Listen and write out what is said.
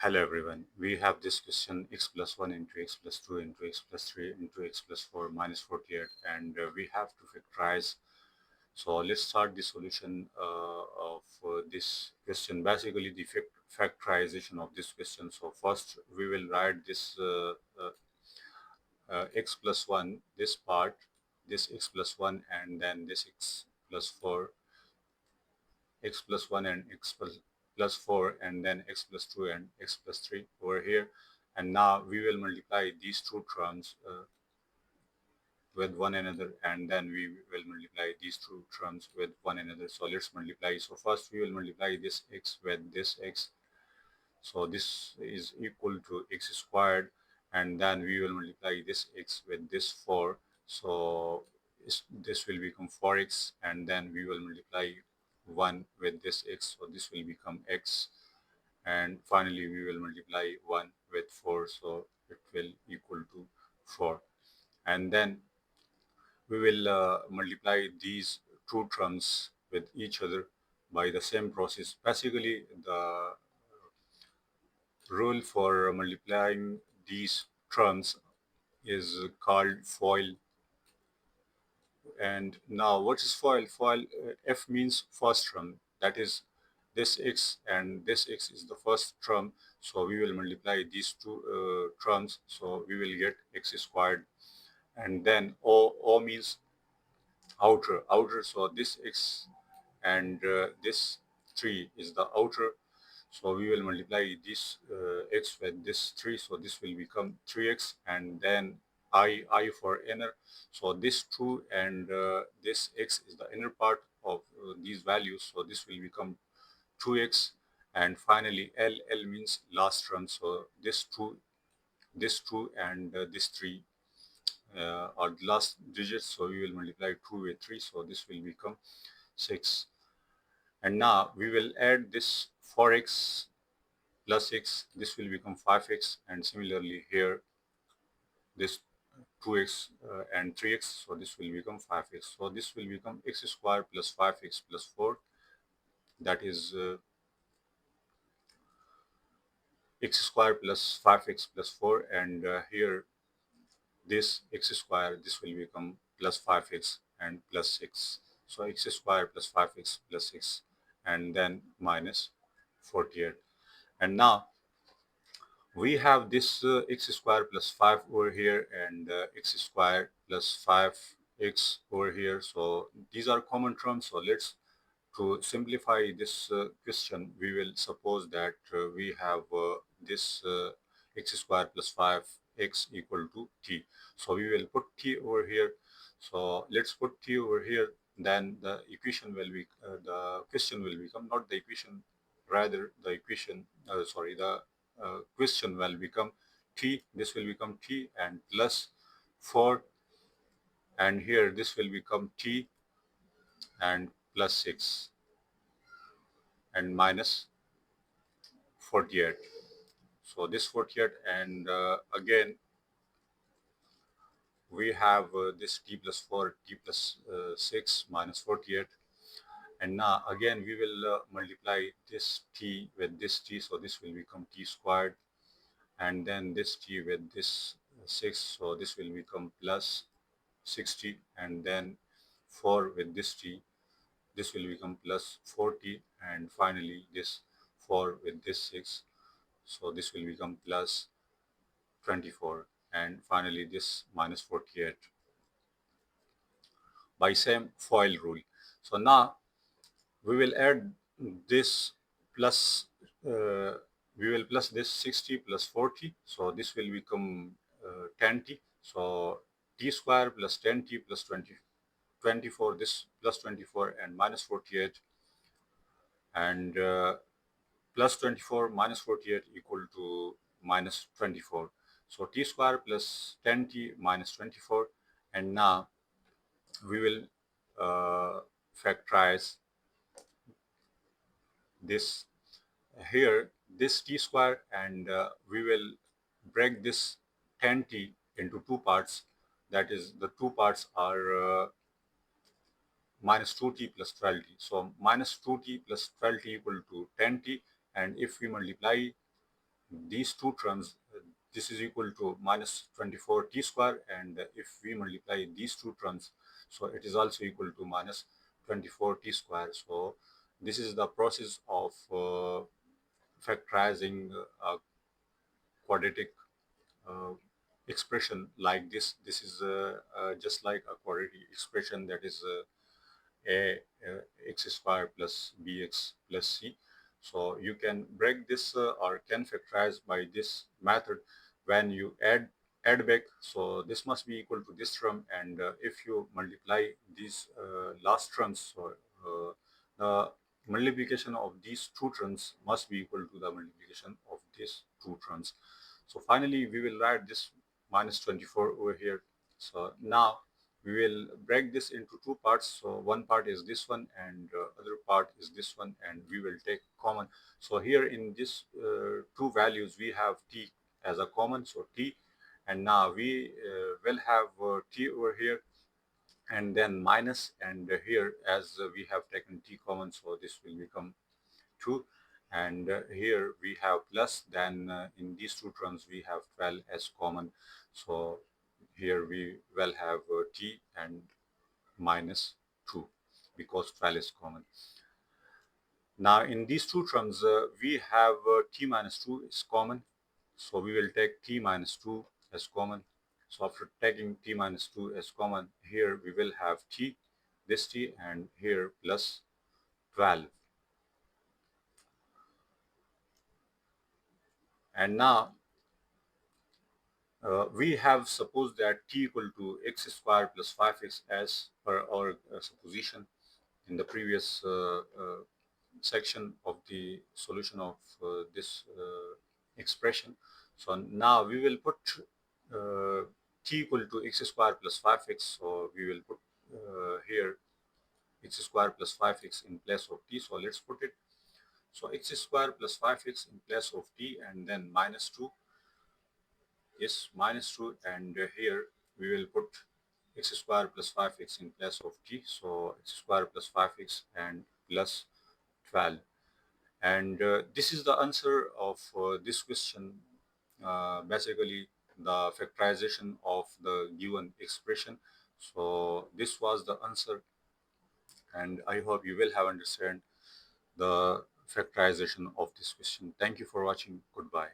Hello everyone, we have this question x plus 1 into x plus 2 into x plus 3 into x plus 4 minus 48 and we have to factorize. So let's start the solution of this question, basically the factorization of this question. So first we will write this x plus 1, this part, this x plus 1 and then this x plus 4, x plus 1 and x plus 4 and then x plus 2 and x plus 3 over here. And now we will multiply these two terms with one another, and then we will multiply these two terms with one another. So let's multiply. So first we will multiply this x with this x. So this is equal to x squared, and then we will multiply this x with this 4. So this will become 4x, and then we will multiply 1 with this x. So this will become x, and finally we will multiply 1 with 4. So it will equal to 4. And then we will multiply these two terms with each other by the same process. Basically, the rule for multiplying these terms is called FOIL. And now what is FOIL? FOIL, F means first term, that is this x, and this x is the first term. So we will multiply these two terms, so we will get x squared. And then O means outer, so this x and this 3 is the outer. So we will multiply this x with this 3, so this will become 3x, and then I for inner. So this 2 and this x is the inner part of these values, so this will become 2x. And finally L means last term, so this 2 and this 3 are the last digits, so we will multiply 2 with 3, so this will become 6. And now we will add this 4x plus x, this will become 5x, and similarly here this 2x and 3x, so this will become 5x. So this will become x squared plus 5x plus 4, that is x squared plus 5x plus 4, and here this x squared, this will become plus 5x and plus 6. So x squared plus 5x plus 6 and then minus 48. And now we have this x squared plus 5 over here, and x squared plus 5x over here. So these are common terms. So let's, to simplify this question, we will suppose that we have this x squared plus 5x equal to t. So we will put t over here. So let's put t over here. Then the equation will be the question will become, not the equation, rather the equation. The question will become t. This will become t and plus 4, and here this will become t and plus 6 and minus 48. So this 48, and again we have this t plus 4, t plus 6 minus 48. And now again we will multiply this t with this t, so this will become t squared, and then this t with this 6, so this will become plus 60, and then 4 with this t, this will become plus 40, and finally this 4 with this 6, so this will become plus 24, and finally this minus 48 by same FOIL rule. So now we will add this plus we will plus this 60 plus 40, so this will become 10t. So t square plus 10t plus 24, this plus 24 and minus 48, and plus 24 minus 48 equal to minus 24. So t square plus 10t minus 24, and now we will factorize this here, this t square, and we will break this 10t into two parts. That is, the two parts are minus 2t plus 12t. So minus 2t plus 12t equal to 10t, and if we multiply these two terms, this is equal to minus 24t square, and if we multiply these two terms, so it is also equal to minus 24t square. So this is the process of factorizing a quadratic uh, expression like this. This is just like a quadratic expression, that is a x square plus bx plus c. So you can break this or can factorize by this method when you add back. So this must be equal to this term, and if you multiply these last terms, so the multiplication of these two terms must be equal to the multiplication of these two terms. So finally we will write this minus 24 over here. So now we will break this into two parts. So one part is this one, and other part is this one, and we will take common. So here in this two values we have t as a common, so t, and now we will have t over here, and then minus, and here as we have taken t common, so this will become 2, and here we have plus, then in these two terms we have 12 as common. So here we will have t and minus 2 because 12 is common. Now in these two terms we have t minus 2 is common, so we will take t minus 2 as common. So after taking t minus 2 as common, here we will have t, this t, and here plus 12. And now we have supposed that t equal to x squared plus 5x as per our supposition in the previous section of the solution of this expression. So now we will put uh, t equal to x squared plus 5x. So we will put here x squared plus 5x in place of t. So let's put it. So x squared plus 5x in place of t, and then minus 2. Yes, minus 2, and here we will put x squared plus 5x in place of t. So x squared plus 5x and plus 12. And this is the answer of this question. Basically the factorization of the given expression. So this was the answer, and I hope you will have understand the factorization of this question. Thank you for watching. Goodbye.